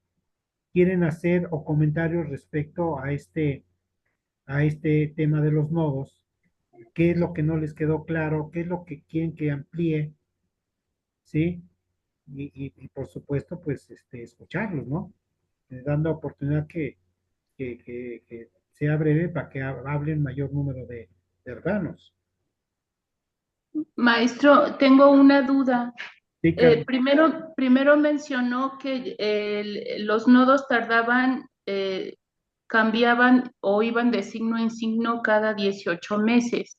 quieren hacer o comentarios respecto a este tema de los nodos? ¿Qué es lo que no les quedó claro? ¿Qué es lo que quieren que amplíe? ¿Sí? Y por supuesto, pues, escucharlos, ¿no? Dando oportunidad que sea breve para que hablen mayor número de hermanos. Maestro, tengo una duda. Sí, Carlos. Primero mencionó que los nodos tardaban, cambiaban o iban de signo en signo cada 18 meses.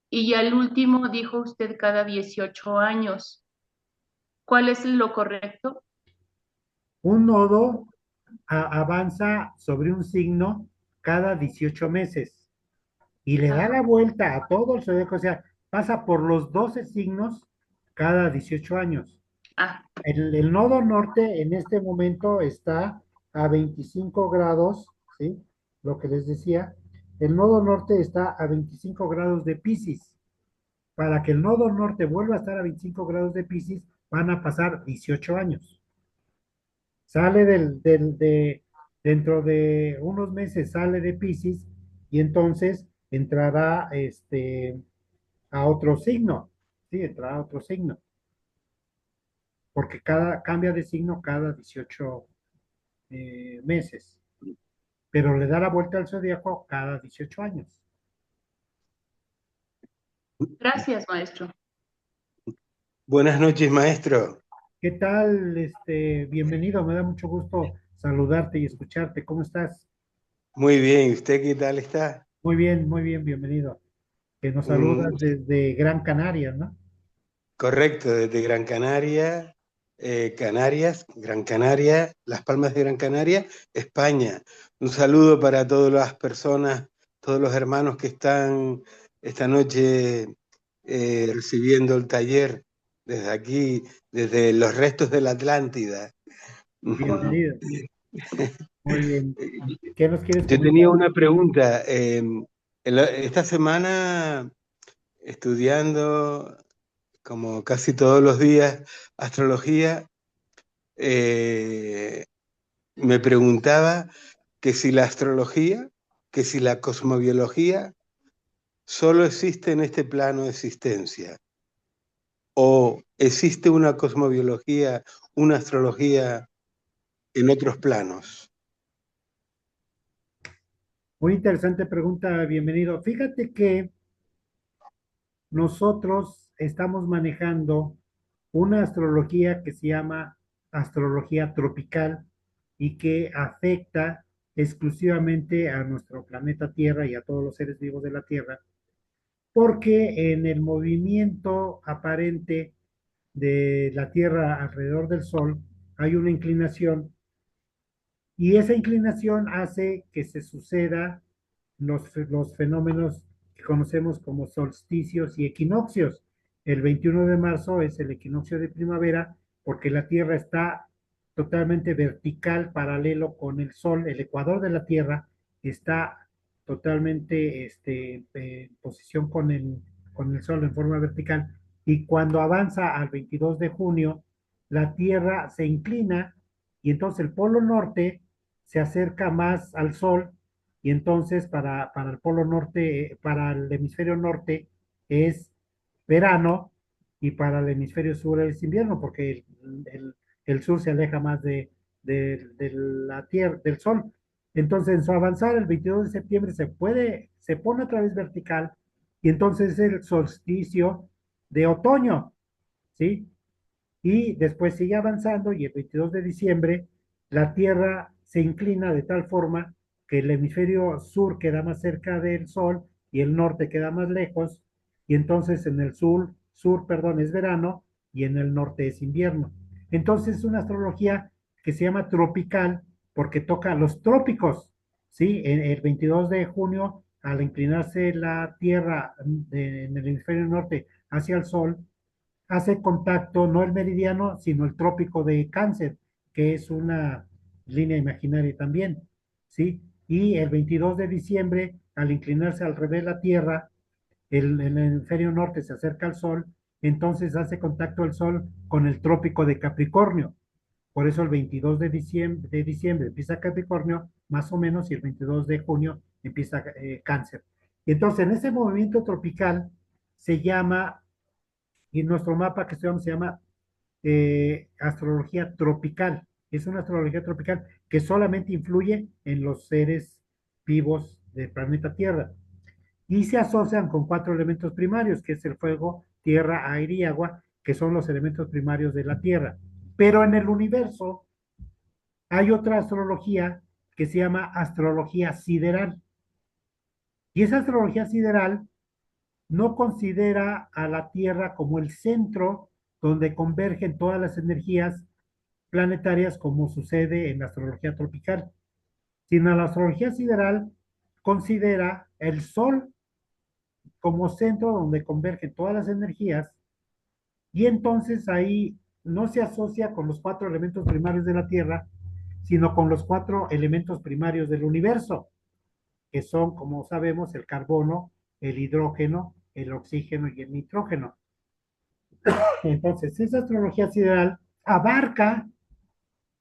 Y al último dijo usted cada 18 años. ¿Cuál es lo correcto? Un nodo avanza sobre un signo cada 18 meses y le da la vuelta a todo el zodiaco, o sea, pasa por los 12 signos cada 18 años. Ah, El nodo norte en este momento está a 25 grados, ¿sí? Lo que les decía, el nodo norte está a 25 grados de Piscis. Para que el nodo norte vuelva a estar a 25 grados de Piscis, van a pasar 18 años. Sale dentro de unos meses sale de Piscis y entonces entrará a otro signo, ¿sí? Entrará a otro signo, porque cambia de signo cada 18 meses, pero le da la vuelta al zodiaco cada 18 años. gracias, maestro. Buenas noches, maestro. ¿Qué tal? Bienvenido, me da mucho gusto saludarte y escucharte. ¿Cómo estás? Muy bien, ¿usted qué tal está? Muy bien, bienvenido. Que nos saludas desde Gran Canaria, ¿no? Correcto, desde Gran Canaria, Canarias, Gran Canaria, Las Palmas de Gran Canaria, España. Un saludo para todas las personas, todos los hermanos que están esta noche recibiendo el taller desde aquí, desde los restos de la Atlántida. Bienvenido. Muy bien. ¿Qué nos quieres Yo comentar? tenía una pregunta. Esta semana, estudiando, como casi todos los días, astrología, me preguntaba que si la astrología, que si la cosmobiología solo existe en este plano de existencia, o existe una cosmobiología, una astrología en otros planos. Muy interesante pregunta, bienvenido. Fíjate que nosotros estamos manejando una astrología que se llama astrología tropical y que afecta exclusivamente a nuestro planeta Tierra y a todos los seres vivos de la Tierra, porque en el movimiento aparente de la Tierra alrededor del Sol hay una inclinación y esa inclinación hace que se suceda los fenómenos que conocemos como solsticios y equinoccios. El 21 de marzo es el equinoccio de primavera porque la Tierra está totalmente vertical, paralelo con el Sol. El ecuador de la Tierra está totalmente en posición con el Sol en forma vertical. Y cuando avanza al 22 de junio, la Tierra se inclina y entonces el polo norte se acerca más al Sol y entonces para el polo norte, para el hemisferio norte es verano y para el hemisferio sur es invierno porque el sur se aleja más de la Tierra, del Sol. Entonces en su avanzar el 22 de septiembre se pone otra vez vertical y entonces es el solsticio de otoño, ¿sí? Y después sigue avanzando y el 22 de diciembre la Tierra se inclina de tal forma que el hemisferio sur queda más cerca del Sol y el norte queda más lejos, y entonces en el perdón, es verano y en el norte es invierno. Entonces es una astrología que se llama tropical porque toca los trópicos, ¿sí? El 22 de junio al inclinarse la Tierra en el hemisferio norte hacia el Sol, hace contacto no el meridiano, sino el trópico de Cáncer, que es una línea imaginaria también, ¿sí? Y el 22 de diciembre, al inclinarse al revés la Tierra, el hemisferio norte se acerca al Sol, entonces hace contacto el Sol con el trópico de Capricornio. Por eso el 22 de diciembre empieza Capricornio, más o menos, y el 22 de junio empieza Cáncer. Y entonces en ese movimiento tropical se llama, y nuestro mapa que estudiamos se llama astrología tropical. Es una astrología tropical que solamente influye en los seres vivos del planeta Tierra. Y se asocian con 4 elementos primarios, que es el fuego, tierra, aire y agua, que son los elementos primarios de la Tierra. Pero en el universo hay otra astrología que se llama astrología sideral. Y esa astrología sideral no considera a la Tierra como el centro donde convergen todas las energías planetarias como sucede en la astrología tropical, sino la astrología sideral considera el Sol como centro donde convergen todas las energías, y entonces ahí no se asocia con los 4 elementos primarios de la Tierra, sino con los 4 elementos primarios del universo, que son, como sabemos, el carbono, el hidrógeno, el oxígeno y el nitrógeno. Entonces, esa astrología sideral abarca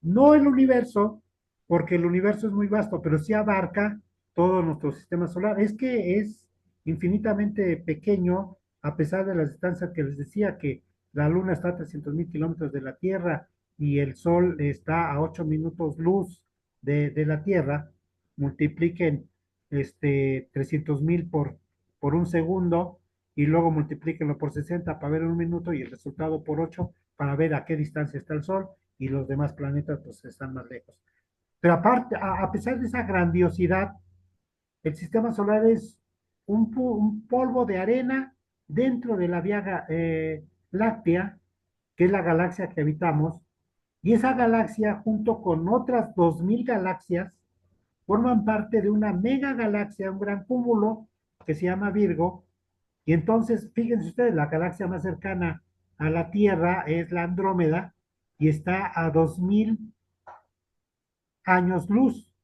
no el universo, porque el universo es muy vasto, pero sí abarca todo nuestro sistema solar. Es que es infinitamente pequeño, a pesar de las distancias que les decía, que la Luna está a 300,000 kilómetros de la Tierra y el Sol está a 8 minutos luz de la Tierra. Multipliquen 300,000 por un segundo y luego multiplíquenlo por 60 para ver un minuto y el resultado por 8 para ver a qué distancia está el Sol, y los demás planetas pues están más lejos. Pero aparte, a pesar de esa grandiosidad, el sistema solar es un polvo de arena dentro de la Vía Láctea, que es la galaxia que habitamos, y esa galaxia junto con otras 2,000 galaxias forman parte de una mega galaxia, un gran cúmulo que se llama Virgo. Y entonces, fíjense ustedes, la galaxia más cercana a la Tierra es la Andrómeda y está a 2,000 años luz,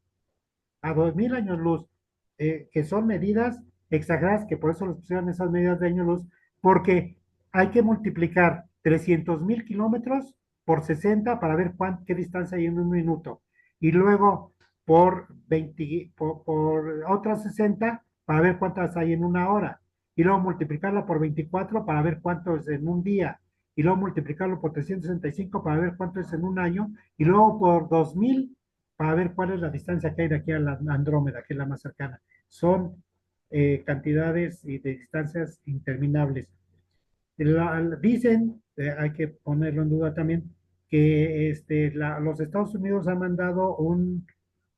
a 2,000 años luz, que son medidas exageradas, que por eso les pusieron esas medidas de años luz, porque hay que multiplicar 300,000 kilómetros por 60 para ver qué distancia hay en un minuto, y luego por otras 60 para ver cuántas hay en una hora, y luego multiplicarla por 24 para ver cuánto es en un día, y luego multiplicarlo por 365 para ver cuánto es en un año, y luego por 2,000 para ver cuál es la distancia que hay de aquí a la Andrómeda, que es la más cercana. Son cantidades y de distancias interminables. Dicen, hay que ponerlo en duda también, que los Estados Unidos han mandado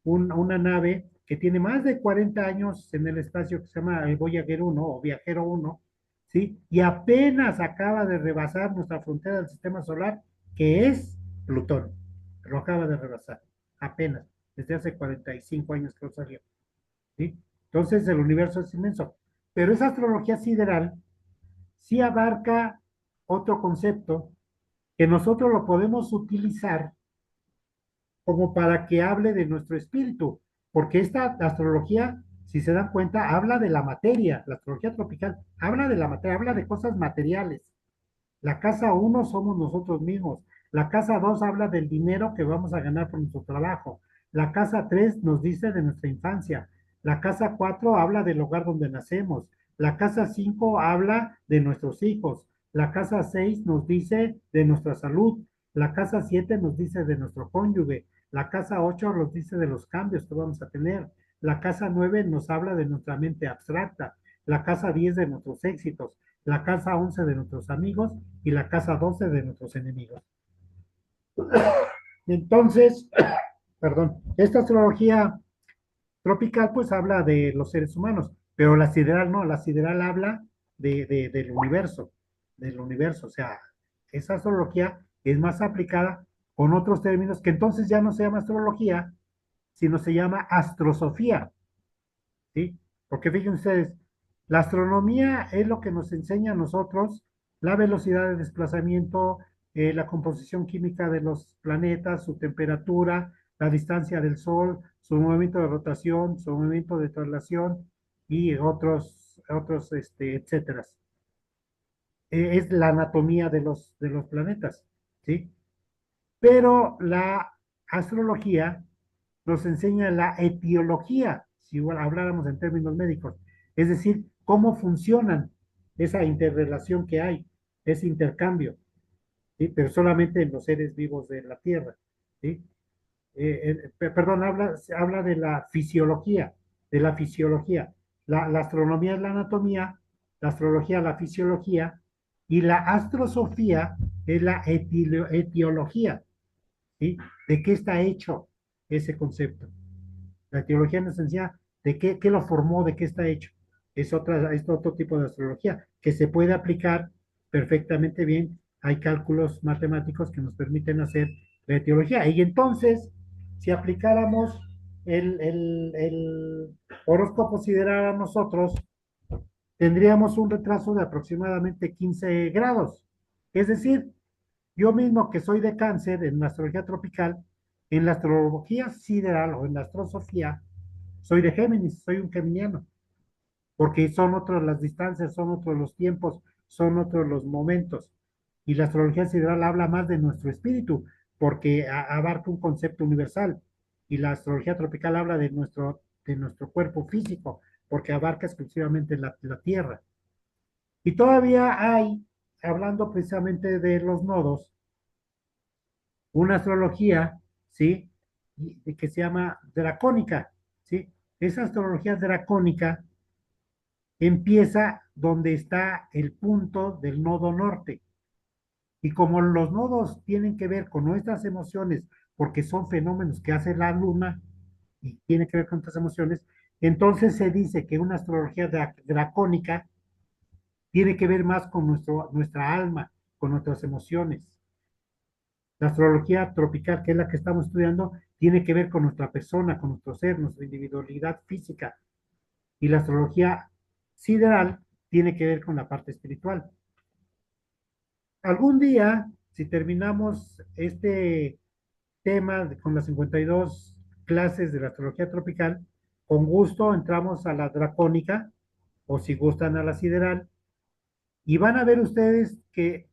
una nave que tiene más de 40 años en el espacio, que se llama el Voyager 1 o Viajero 1, ¿sí? Y apenas acaba de rebasar nuestra frontera del sistema solar, que es Plutón. Lo acaba de rebasar, apenas, desde hace 45 años que lo salió, ¿sí? Entonces el universo es inmenso. Pero esa astrología sideral sí abarca otro concepto que nosotros lo podemos utilizar como para que hable de nuestro espíritu, porque esta astrología, si se dan cuenta, habla de la materia. La astrología tropical habla de la materia, habla de cosas materiales. La casa 1 somos nosotros mismos. La casa 2 habla del dinero que vamos a ganar por nuestro trabajo. La casa 3 nos dice de nuestra infancia. La casa 4 habla del hogar donde nacemos. La casa 5 habla de nuestros hijos. La casa 6 nos dice de nuestra salud. La casa 7 nos dice de nuestro cónyuge. La casa 8 nos dice de los cambios que vamos a tener. La casa 9 nos habla de nuestra mente abstracta. La casa 10 de nuestros éxitos. La casa 11 de nuestros amigos y la casa 12 de nuestros enemigos. Entonces, perdón, esta astrología tropical pues habla de los seres humanos, pero la sideral no, la sideral habla del universo, o sea, esa astrología es más aplicada con otros términos que entonces ya no se llama astrología, sino se llama astrosofía, ¿sí? Porque fíjense ustedes, la astronomía es lo que nos enseña a nosotros la velocidad de desplazamiento, la composición química de los planetas, su temperatura, la distancia del Sol, su movimiento de rotación, su movimiento de traslación y otros, etcétera. Es la anatomía de los planetas, ¿sí? Pero la astrología nos enseña la etiología, si habláramos en términos médicos, es decir, cómo funcionan esa interrelación que hay, ese intercambio, ¿sí? Pero solamente en los seres vivos de la Tierra, ¿sí? Perdón, habla de la fisiología. La astronomía es la anatomía, la astrología la fisiología y la astrosofía es la etiología, ¿sí? ¿De qué está hecho ese concepto? La teología nos enseña de qué lo formó, de qué está hecho. Es otro tipo de astrología que se puede aplicar perfectamente bien. Hay cálculos matemáticos que nos permiten hacer la teología. Y entonces, si aplicáramos el horóscopo sideral a nosotros, tendríamos un retraso de aproximadamente 15 grados. Es decir, yo mismo que soy de cáncer en la astrología tropical, en la astrología sideral o en la astrosofía, soy de Géminis, soy un geminiano, porque son otras las distancias, son otros los tiempos, son otros los momentos. Y la astrología sideral habla más de nuestro espíritu, porque abarca un concepto universal. Y la astrología tropical habla de nuestro cuerpo físico, porque abarca exclusivamente la Tierra. Y todavía hay, hablando precisamente de los nodos, una astrología, ¿sí? Que se llama dracónica, ¿sí? Esa astrología dracónica empieza donde está el punto del nodo norte. Y como los nodos tienen que ver con nuestras emociones, porque son fenómenos que hace la luna y tiene que ver con nuestras emociones, entonces se dice que una astrología dracónica tiene que ver más con nuestra alma, con nuestras emociones. La astrología tropical, que es la que estamos estudiando, tiene que ver con nuestra persona, con nuestro ser, nuestra individualidad física. Y la astrología sideral tiene que ver con la parte espiritual. Algún día, si terminamos este tema con las 52 clases de la astrología tropical, con gusto entramos a la dracónica, o si gustan a la sideral, y van a ver ustedes que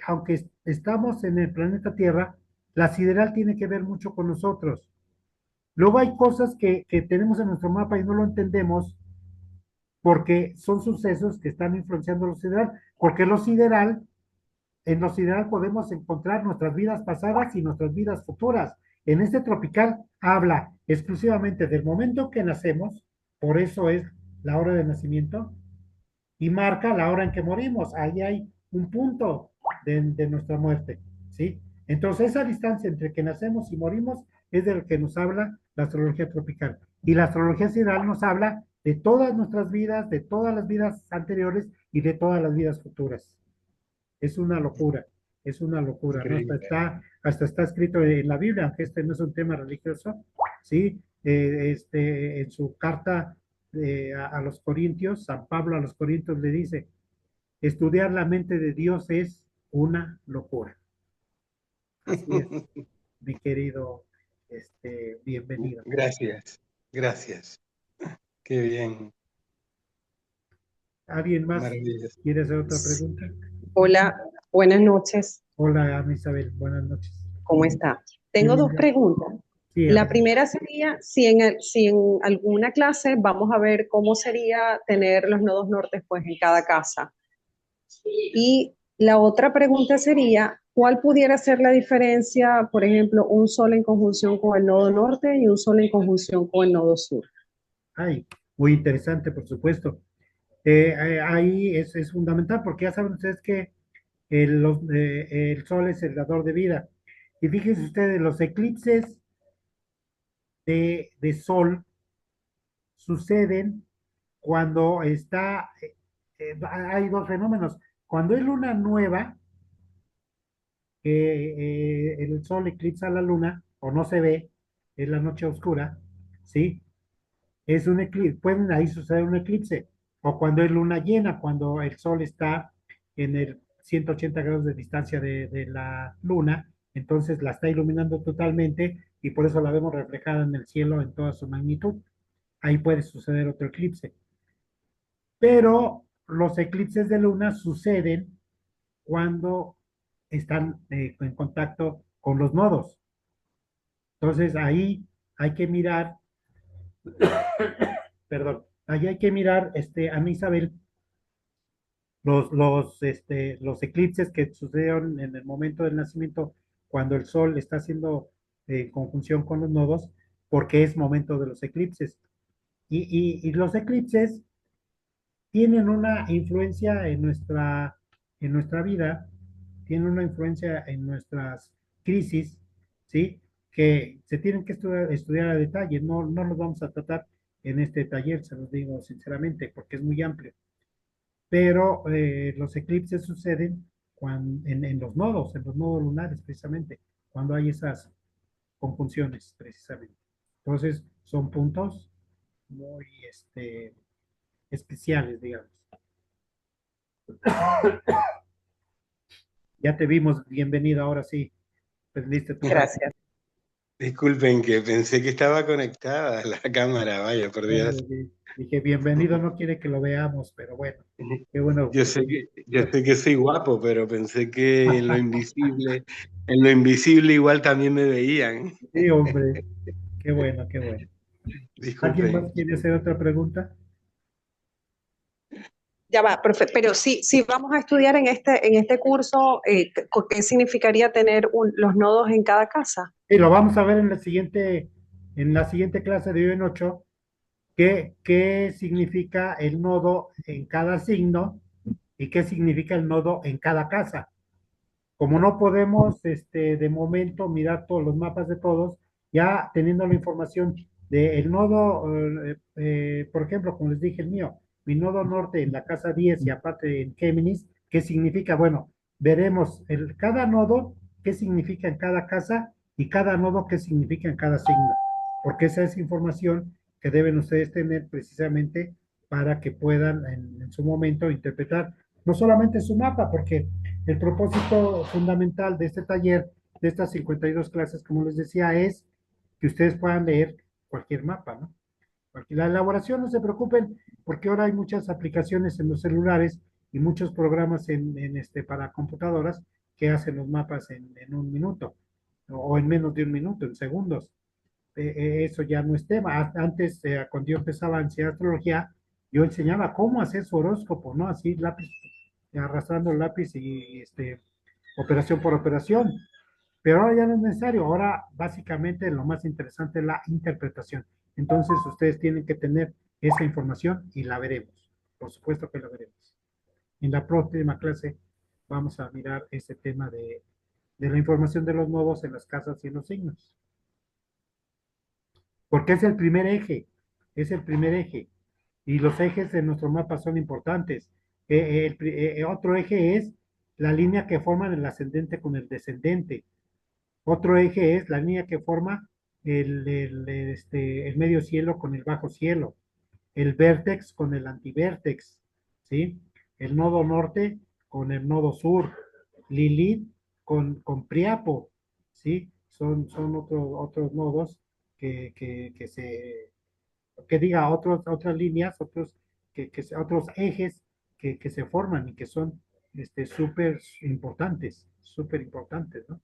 aunque estamos en el planeta Tierra, la sideral tiene que ver mucho con nosotros. Luego hay cosas que tenemos en nuestro mapa y no lo entendemos porque son sucesos que están influenciando lo sideral, porque en lo sideral podemos encontrar nuestras vidas pasadas y nuestras vidas futuras. En este tropical habla exclusivamente del momento que nacemos, por eso es la hora de nacimiento, y marca la hora en que morimos. Ahí hay un punto de nuestra muerte, ¿sí? Entonces, esa distancia entre que nacemos y morimos es de lo que nos habla la astrología tropical. Y la astrología sideral nos habla de todas nuestras vidas, de todas las vidas anteriores y de todas las vidas futuras. Es una locura, es una locura, ¿no? Hasta está escrito en la Biblia, aunque este no es un tema religioso, ¿sí? En su carta a los Corintios, San Pablo a los Corintios le dice, estudiar la mente de Dios es una locura. Así es, mi querido, bienvenido. Gracias, gracias. Qué bien. ¿Alguien más Maravilloso. quiere hacer otra pregunta? Hola, buenas noches. Hola, Ana Isabel, buenas noches. ¿Cómo está? Tengo Bien, dos preguntas. sí, La primera sería si en alguna clase vamos a ver cómo sería tener los nodos nortes pues en cada casa. Y la otra pregunta sería, ¿cuál pudiera ser la diferencia, por ejemplo, un sol en conjunción con el nodo norte y un sol en conjunción con el nodo sur? Ay, muy interesante, por supuesto. Ahí es fundamental porque ya saben ustedes que el Sol es el dador de vida. Y fíjense ustedes, los eclipses de Sol suceden cuando hay dos fenómenos. Cuando hay luna nueva, que el Sol eclipsa la luna o no se ve, es la noche oscura, ¿sí? es un eclipse, pueden ahí suceder un eclipse, o cuando es luna llena, cuando el sol está en el 180 grados de distancia de la luna, entonces la está iluminando totalmente y por eso la vemos reflejada en el cielo en toda su magnitud. Ahí puede suceder otro eclipse. Pero los eclipses de luna suceden cuando están en contacto con los nodos. Entonces ahí hay que mirar, perdón, ahí hay que mirar, Ana Isabel, los eclipses que sucedieron en el momento del nacimiento, cuando el sol está haciendo conjunción con los nodos, porque es momento de los eclipses. Y los eclipses tienen una influencia en nuestra vida, tienen una influencia en nuestras crisis, ¿sí? Que se tienen que estudiar a detalle, no los vamos a tratar en este taller, se los digo sinceramente, porque es muy amplio. Pero los eclipses suceden en los nodos lunares, precisamente, cuando hay esas conjunciones, precisamente. Entonces, son puntos muy especiales, digamos. Ya te vimos, bienvenida, ahora sí. Prendiste tu Gracias. Disculpen que pensé que estaba conectada la cámara, vaya, por Dios. Dije, bienvenido, no quiere que lo veamos, pero bueno, qué bueno. Yo sé que soy guapo, pero pensé que en lo invisible igual también me veían. Sí, hombre, qué bueno, qué bueno. ¿Alguien más Disculpen. quiere hacer otra pregunta? Ya va, profe, pero si vamos a estudiar en este curso, ¿qué significaría tener los nodos en cada casa? Y lo vamos a ver en la siguiente clase de hoy en 8, qué significa el nodo en cada signo y qué significa el nodo en cada casa. Como no podemos, de momento, mirar todos los mapas de todos, ya teniendo la información del nodo, por ejemplo, como les dije el mío, mi nodo norte en la casa 10 y aparte en Géminis, ¿qué significa? Bueno, veremos cada nodo, qué significa en cada casa y cada nodo, qué significa en cada signo, porque esa es información que deben ustedes tener precisamente para que puedan en su momento interpretar no solamente su mapa, porque el propósito fundamental de este taller, de estas 52 clases, como les decía, es que ustedes puedan leer cualquier mapa, ¿no? La elaboración, no se preocupen, porque ahora hay muchas aplicaciones en los celulares y muchos programas para computadoras que hacen los mapas en un minuto o en menos de un minuto, en segundos. Eso ya no es tema. Antes, cuando yo empezaba a enseñar astrología, yo enseñaba cómo hacer su horóscopo, ¿no? Así, lápiz, arrastrando el lápiz y operación por operación. Pero ahora ya no es necesario. Ahora, básicamente, lo más interesante es la interpretación. Entonces, ustedes tienen que tener esa información y la veremos. Por supuesto que la veremos. En la próxima clase vamos a mirar ese tema de la información de los nodos en las casas y en los signos. Porque es el primer eje, es el primer eje. Y los ejes de nuestro mapa son importantes. Otro eje es la línea que forman el ascendente con el descendente. Otro eje es la línea que forma el medio cielo con el bajo cielo. El vértex con el antivértex, ¿sí? El nodo norte con el nodo sur. Lilith con Priapo, ¿sí? Son otros nodos que diga otras líneas, otros ejes que se forman y que son súper importantes, ¿no?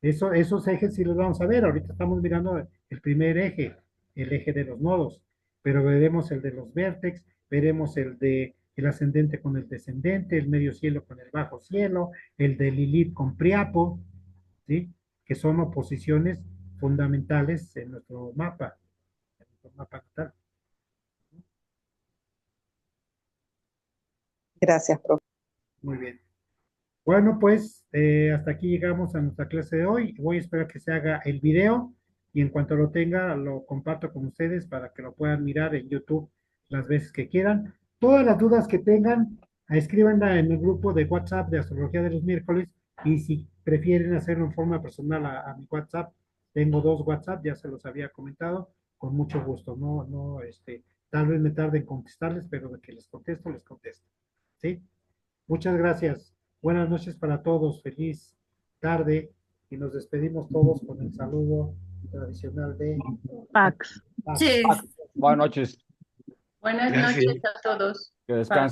Esos ejes sí los vamos a ver. Ahorita estamos mirando el primer eje, el eje de los nodos, pero veremos el de los vértex, veremos el ascendente con el descendente, el medio cielo con el bajo cielo, el de Lilith con Priapo, ¿sí? Que son oposiciones fundamentales en nuestro mapa natal. Gracias, profe. Muy bien. Bueno, pues hasta aquí llegamos a nuestra clase de hoy. Voy a esperar que se haga el video y en cuanto lo tenga lo comparto con ustedes para que lo puedan mirar en YouTube las veces que quieran. Todas las dudas que tengan, escríbanla en el grupo de WhatsApp de Astrología de los Miércoles y si prefieren hacerlo en forma personal a mi WhatsApp, tengo 2 WhatsApp, ya se los había comentado, con mucho gusto. No, tal vez me tarde en contestarles, pero de que les contesto, les contesto. ¿Sí? Muchas gracias. Buenas noches para todos. Feliz tarde. Y nos despedimos todos con el saludo tradicional de Pax. Pax. Sí. Buenas noches. Buenas Gracias. noches a todos. Que descansen.